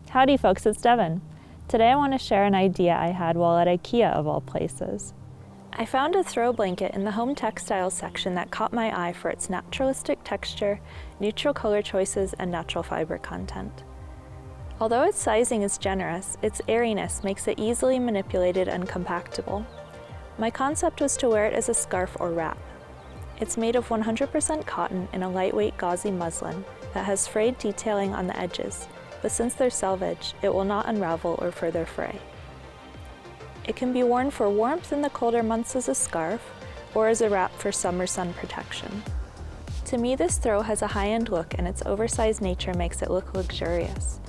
Howdy folks, it's Devin. Today I want to share an idea I had while at IKEA of all places. I found a throw blanket in the home textiles section that caught my eye for its naturalistic texture, neutral color choices, and natural fiber content. Although its sizing is generous, its airiness makes it easily manipulated and compactable. My concept was to wear it as a scarf or wrap. It's made of 100% cotton in a lightweight gauzy muslin that has frayed detailing on the edges, but since they're selvage, it will not unravel or further fray. It can be worn for warmth in the colder months as a scarf, or as a wrap for summer sun protection. To me, this throw has a high-end look, and its oversized nature makes it look luxurious.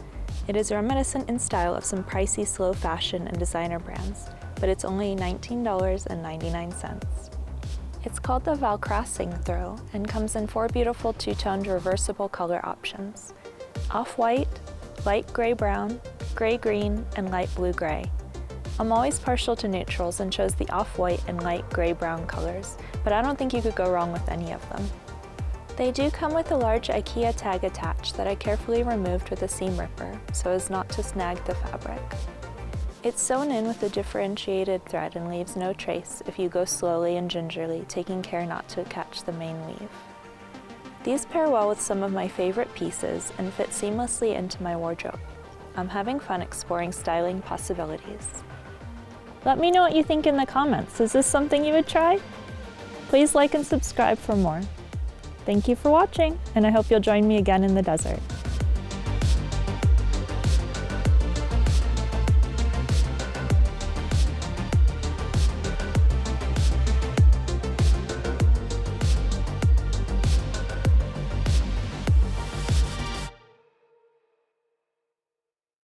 It is reminiscent in style of some pricey slow fashion and designer brands, but it's only $19.99. It's called the Valcrossing Throw, and comes in 4 beautiful two-toned reversible color options: off-white, light gray-brown, gray-green, and light blue-gray. I'm always partial to neutrals and chose the off-white and light gray-brown colors, but I don't think you could go wrong with any of them. They do come with a large IKEA tag attached that I carefully removed with a seam ripper so as not to snag the fabric. It's sewn in with a differentiated thread and leaves no trace if you go slowly and gingerly, taking care not to catch the main weave. These pair well with some of my favorite pieces and fit seamlessly into my wardrobe. I'm having fun exploring styling possibilities. Let me know what you think in the comments. Is this something you would try? Please like and subscribe for more. Thank you for watching, and I hope you'll join me again in the desert.